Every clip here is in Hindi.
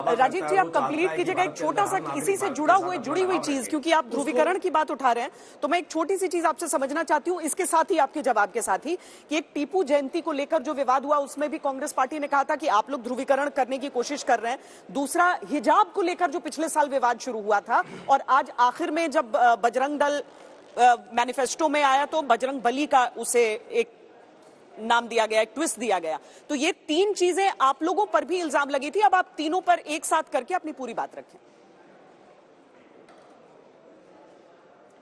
दावा राजीव करता जी, है, आप वो चाहता कंप्लीट है कि कीजिएगा एक भारत के छोटा अंदर सा हर इसी से नागरिक जुड़ा भारत हुआ के साथ जुड़ी हुई बराबर चीज, रहे। क्योंकि आप ध्रुवीकरण की बात उठा रहे हैं, तो मैं एक छोटी सी चीज आपसे समझना चाहती हूँ इसके साथ ही, आपके जवाब के साथ ही, कि एक टीपू जयंती को लेकर जो विवाद हुआ उसमें भी कांग्रेस पार्टी ने कहा था कि आप लोग ध्रुवीकरण करने की कोशिश कर रहे हैं। दूसरा, हिजाब को लेकर जो पिछले साल विवाद शुरू हुआ था, और आज आखिर में जब बजरंग दल मैनिफेस्टो में आया तो बजरंग बली का उसे एक नाम दिया गया, एक ट्विस्ट दिया गया। तो ये तीन चीजें आप लोगों पर भी इल्जाम लगी थी, अब आप तीनों पर एक साथ करके अपनी पूरी बात रखें।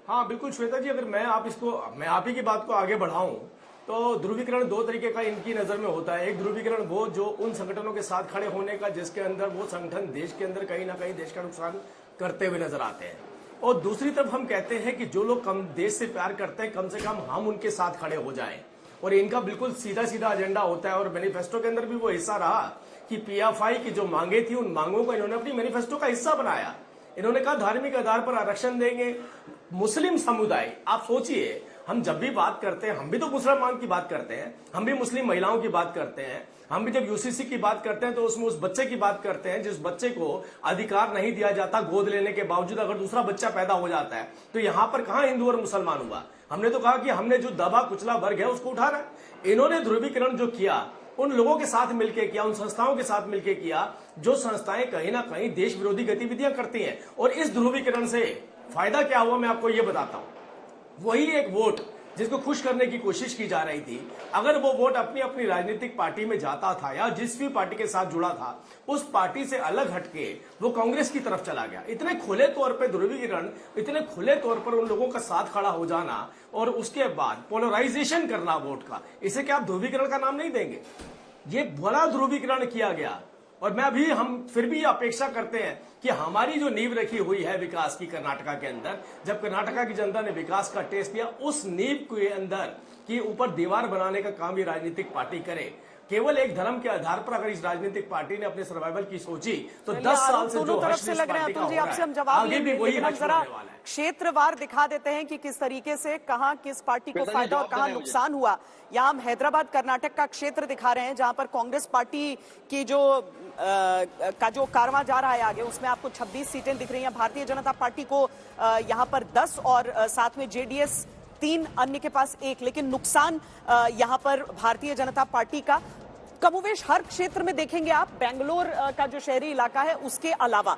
हाँ बिल्कुल श्वेता जी, अगर मैं आप ही की बात को आगे बढ़ाऊं तो ध्रुवीकरण दो तरीके का इनकी नजर में होता है। एक ध्रुवीकरण वो जो उन संगठनों के साथ खड़े होने का जिसके अंदर वो संगठन देश के अंदर कहीं ना कहीं देश का नुकसान करते हुए नजर आते हैं, और दूसरी तरफ हम कहते हैं कि जो लोग कम देश से प्यार करते हैं कम से कम हम उनके साथ खड़े हो जाएं। और इनका बिल्कुल सीधा सीधा एजेंडा होता है, और मैनिफेस्टो के अंदर भी वो हिस्सा रहा कि पीएफआई की जो मांगे थी उन मांगों को इन्होंने अपनी मैनिफेस्टो का हिस्सा बनाया। इन्होंने कहा धार्मिक आधार पर आरक्षण देंगे। मुस्लिम समुदाय, आप सोचिए, हम जब भी बात करते हैं हम भी तो मुसलमान की बात करते हैं, हम भी मुस्लिम महिलाओं की बात करते हैं, हम भी जब यूसीसी की बात करते हैं तो उसमें उस बच्चे की बात करते हैं जिस बच्चे को अधिकार नहीं दिया जाता, गोद लेने के बावजूद अगर दूसरा बच्चा पैदा हो जाता है। तो यहां पर कहां हिंदू और मुसलमान हुआ? हमने तो कहा कि हमने जो दबा कुचला वर्ग है उसको उठाना है। इन्होंने ध्रुवीकरण जो किया उन लोगों के साथ मिलकर किया, उन संस्थाओं के साथ मिलकर किया जो संस्थाएं कहीं ना कहीं देश विरोधी गतिविधियां करती हैं। और इस ध्रुवीकरण से फायदा क्या हुआ मैं आपको यह बताता हूं। वही एक वोट जिसको खुश करने की कोशिश की जा रही थी, अगर वो वोट अपनी अपनी राजनीतिक पार्टी में जाता था या जिस भी पार्टी के साथ जुड़ा था उस पार्टी से अलग हटके वो कांग्रेस की तरफ चला गया। इतने खुले तौर पे ध्रुवीकरण, इतने खुले तौर पर उन लोगों का साथ खड़ा हो जाना और उसके बाद पोलराइजेशन करना वोट का, इसे क्या आप ध्रुवीकरण का नाम नहीं देंगे? ये बड़ा ध्रुवीकरण किया गया। और हम फिर भी अपेक्षा करते हैं कि हमारी जो नींव रखी हुई है विकास की कर्नाटका के अंदर, जब कर्नाटका की जनता ने विकास का टेस्ट दिया, उस नींव के अंदर कि ऊपर दीवार बनाने का काम ये राजनीतिक पार्टी करे। केवल एक धर्म के आधार पर अगर इस राजनीतिक पार्टी ने अपने सर्वाइवल की सोची तो 10 साल से जो तरफ से लग रहे हैं अतुल जी, आपसे हम जवाब आगे भी वही जरा क्षेत्रवार दिखा देते हैं कि किस तरीके से कहां किस पार्टी को फायदा और कहां नुकसान हुआ। यहाँ हम हैदराबाद कर्नाटक का क्षेत्र दिखा रहे हैं जहां पर कांग्रेस पार्टी की जो कारवां जा रहा है आगे, उसमें आपको 26 सीटें दिख रही हैं। भारतीय जनता पार्टी को यहाँ पर 10 और साथ में जेडीएस 3, अन्य के पास 1। लेकिन नुकसान यहाँ पर भारतीय जनता पार्टी का कमोवेश हर क्षेत्र में देखेंगे आप। बेंगलोर का जो शहरी इलाका है उसके अलावा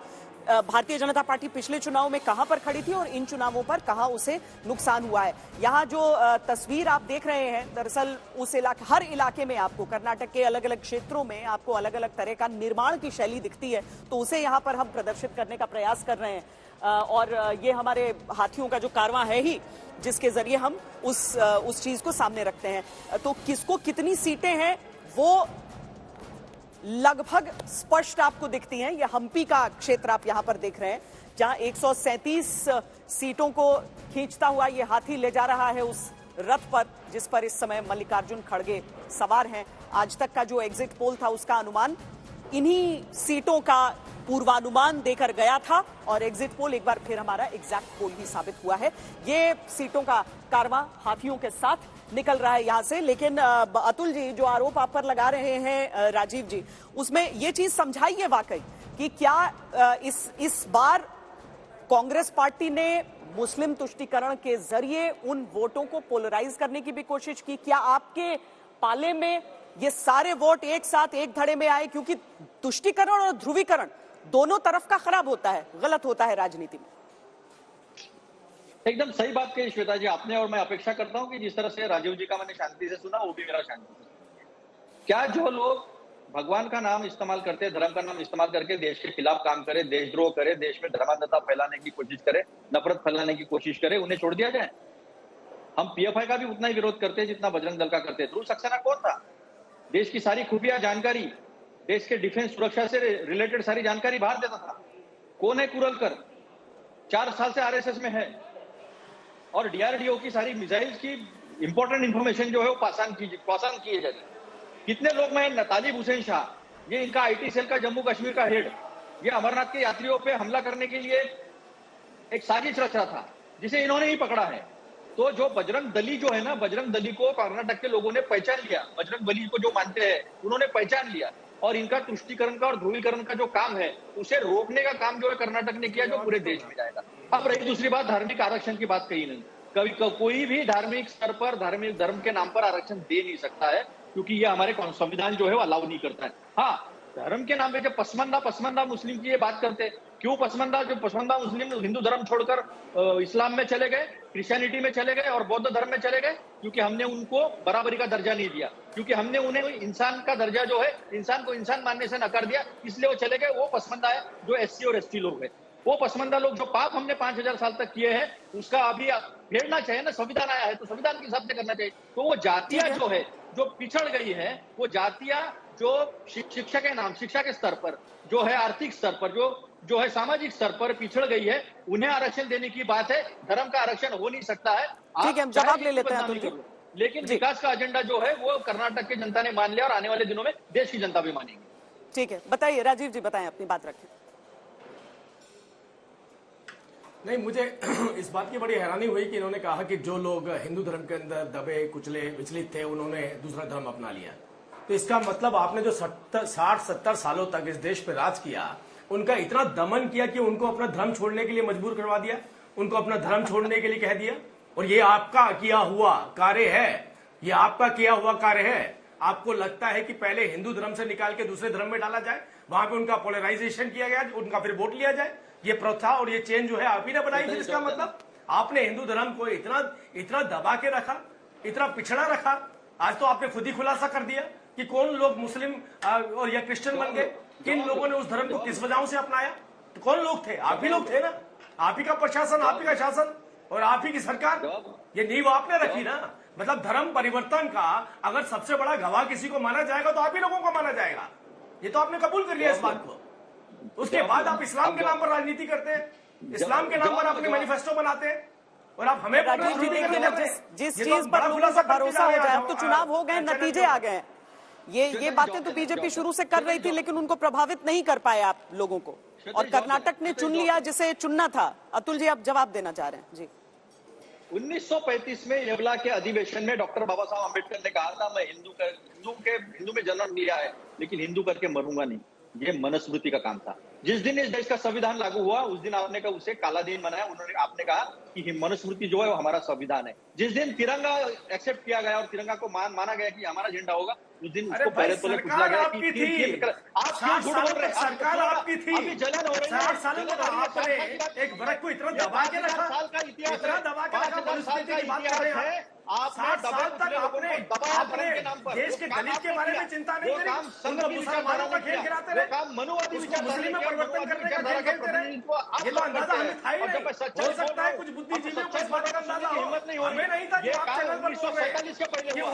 भारतीय जनता पार्टी पिछले चुनाव में कहां पर खड़ी थी और इन चुनावों पर कहां उसे नुकसान हुआ है। यहां जो तस्वीर आप देख रहे हैं, दरअसल उस इलाके, हर इलाके में आपको कर्नाटक के अलग अलग क्षेत्रों में आपको अलग अलग तरह का निर्माण की शैली दिखती है, तो उसे यहां पर हम प्रदर्शित करने का प्रयास कर रहे हैं। और ये हमारे हाथियों का जो कारवां है ही जिसके जरिए हम उस चीज को सामने रखते हैं। तो किसको कितनी सीटें हैं वो लगभग स्पष्ट आपको दिखती हैं। यह हम्पी का क्षेत्र आप यहां पर देख रहे हैं जहां 137 सीटों को खींचता हुआ यह हाथी ले जा रहा है उस रथ पर जिस पर इस समय मल्लिकार्जुन खड़गे सवार हैं। आज तक का जो एग्जिट पोल था उसका अनुमान इन्हीं सीटों का पूर्वानुमान देकर गया था और एग्जिट पोल एक बार फिर हमारा एग्जैक्ट पोल ही साबित हुआ है। ये सीटों का कारवां हाथियों के साथ निकल रहा है यहां से। लेकिन अतुल जी, जो आरोप आप पर लगा रहे हैं राजीव जी, उसमें ये चीज समझाइए वाकई कि क्या इस बार कांग्रेस पार्टी ने मुस्लिम तुष्टीकरण के जरिए उन वोटों को पोलराइज करने की भी कोशिश की? क्या आपके पाले में ये सारे वोट एक साथ एक धड़े में आए? क्योंकि तुष्टीकरण और ध्रुवीकरण दोनों तरफ का खराब होता है, गलत होता है राजनीति में। एकदम सही बात कही श्वेता जी आपने, और मैं अपेक्षा करता हूं कि जिस तरह से राजीव जी का मैंने शांति से सुना वो भी मेरा शांति से। क्या जो लोग भगवान का नाम इस्तेमाल करते, धर्म का नाम इस्तेमाल करके देश के खिलाफ काम करे, देशद्रोह करे, देश में धर्मांधता फैलाने की कोशिश करे, नफरत फैलाने की कोशिश करे, उन्हें छोड़ दिया जाए? हम पीएफआई का भी उतना ही विरोध करते हैं जितना बजरंग दल का करते हैं। ध्रुव सक्सेना कौन था? देश की सारी खुफिया जानकारी, देश के डिफेंस सुरक्षा से रिलेटेड सारी जानकारी बाहर देता था। कौन है कुरलकर? 4 साल से आरएसएस में है और डीआरडीओ की सारी मिसाइल्स की इंपॉर्टेंट इंफॉर्मेशन जो है वो पास ऑन किए जाते। कितने लोग में तालिब हुसैन शाह, ये इनका आईटी सेल का जम्मू कश्मीर का हेड, ये अमरनाथ के यात्रियों पे हमला करने के लिए एक साजिश रच रहा था जिसे इन्होंने ही पकड़ा है। तो जो बजरंग दली जो है ना, बजरंग दली को कर्नाटक के लोगों ने पहचान लिया, बजरंग बली को जो मानते हैं उन्होंने पहचान लिया और इनका तुष्टीकरण का और ध्रुवीकरण का जो काम है उसे रोकने का काम जो है कर्नाटक ने किया, जो पूरे देश में जाएगा। अब रही दूसरी बात, धार्मिक आरक्षण की बात कही नहीं। कोई भी धार्मिक स्तर पर धार्मिक धर्म के नाम पर आरक्षण दे नहीं सकता है, क्योंकि ये हमारे संविधान जो है वो अलाउ नहीं करता है। हाँ, धर्म के नाम पे जब पसमंदा मुस्लिम की ये बात करते हैं, क्यों पसमंदा मुस्लिम हिंदू धर्म छोड़कर इस्लाम में चले गए, क्रिश्चियनिटी में चले गए और बौद्ध धर्म में चले गए? क्योंकि हमने उनको बराबरी का दर्जा नहीं दिया, क्योंकि हमने उन्हें इंसान का दर्जा जो है, इंसान को इंसान मानने से नकार दिया, इसलिए वो चले गए। वो पसमंदा है जो एससी और एसटी लोग है। वो पसमंदा लोग जो पाप हमने 5000 साल तक किए हैं, उसका अभी फेरना चाहिए ना। संविधान आया है तो संविधान के हिसाब से करना चाहिए। तो वो जातियां जो है, जो पिछड़ गई है, वो जातियां जो शिक्षा के नाम, शिक्षा के स्तर पर जो है, आर्थिक स्तर पर जो है, सामाजिक स्तर पर पिछड़ गई है, उन्हें आरक्षण देने की बात है। धर्म का आरक्षण हो नहीं सकता है। ठीक है, हम जवाब ले लेते हैं अतुल जी। लेकिन विकास का एजेंडा जो है वो कर्नाटक की जनता ने मान लिया और आने वाले दिनों में देश की जनता भी मानेगी। ठीक है, बताइए राजीव जी, बताएं, अपनी बात रखें। नहीं, मुझे इस बात की बड़ी हैरानी हुई कि इन्होंने कहा कि जो लोग हिंदू धर्म के अंदर दबे कुचले विचलित थे, उन्होंने दूसरा धर्म अपना लिया। तो इसका मतलब आपने जो 60-70 सालों तक इस देश पे राज किया, उनका इतना दमन किया कि उनको अपना धर्म छोड़ने के लिए मजबूर करवा दिया, उनको अपना धर्म छोड़ने के लिए कह दिया। और ये आपका किया हुआ कार्य है, ये आपका किया हुआ कार्य है। आपको लगता है कि पहले हिंदू धर्म से निकाल के दूसरे धर्म में डाला जाए, वहां पे उनका पोलराइजेशन किया गया, उनका फिर वोट लिया जाए। ये प्रथा और ये चेंज जो है आप ही ने बनाई। फिर इसका मतलब आपने हिंदू धर्म को इतना दबा के रखा, इतना पिछड़ा रखा। आज तो आपने खुद ही खुलासा कर दिया कि कौन लोग मुस्लिम और या क्रिश्चियन बन गए, किन लोगों ने उस धर्म को किस वजहों से अपनाया। तो कौन लोग थे? आप ही लोग थे ना। आप ही का प्रशासन, आप ही का शासन और आप ही की सरकार, ये नींव आपने रखी ना। मतलब धर्म परिवर्तन का अगर सबसे बड़ा गवाह किसी को माना जाएगा तो आप ही लोगों को माना जाएगा। ये तो आपने कबूल कर लिया इस बात को। उसके बाद आप इस्लाम के नाम पर राजनीति करते हैं, इस्लाम के नाम पर अपने मैनिफेस्टो बनाते हैं और आप हमें राजीव जी देखिए, जिस चीज पर लोगों का भरोसा हो जाए, अब तो चुनाव हो गए, नतीजे आ गए। ये बातें तो बीजेपी शुरू से कर रही थी, लेकिन उनको प्रभावित नहीं कर पाए आप लोगों को, और कर्नाटक ने चुन लिया जिसे चुनना था। अतुल जी, आप जवाब देना चाह रहे हैं जी। 1935 में येवला के अधिवेशन में डॉक्टर बाबा साहब अम्बेडकर ने कहा था, मैं हिंदू में जन्म लिया है लेकिन हिंदू करके मरूंगा नहीं। ये मनुस्मृति का काम था। जिस दिन इस देश का संविधान लागू हुआ उस दिन आपने कहा उसे काला दिन मनाया। आपने कहा कि मनुस्मृति जो है वो हमारा संविधान है। जिस दिन तिरंगा एक्सेप्ट किया गया और तिरंगा को माना गया कि हमारा झंडा होगा, उस दिन उसको पहले तो पूछा गया कि आप क्यों झूठ बोल रहे हैं? सरकार आपकी थी, अभी जलन हो रही है। 60 सालों तक आपने एक वर्ग को इतना दबा के रखा, साल का इतिहास इतना दबा के रखा, मनुस्मृति की बात कर रहे हैं। 60 साल तक आपने देश के दलित के बारे में चिंता नहीं करी, उनको मुसलमानों का खेल खिलाते रहे, मुस्लिम में परिवर्तन करने का खेल खेलते रहे। ये तो अंदाजा हमें था ही नहीं। हो सकता है कुछ बुद्धिजीवियों को इस बात का अंदाजा हो, हमें नहीं था कि आप चैनल पर बोल रहे हैं।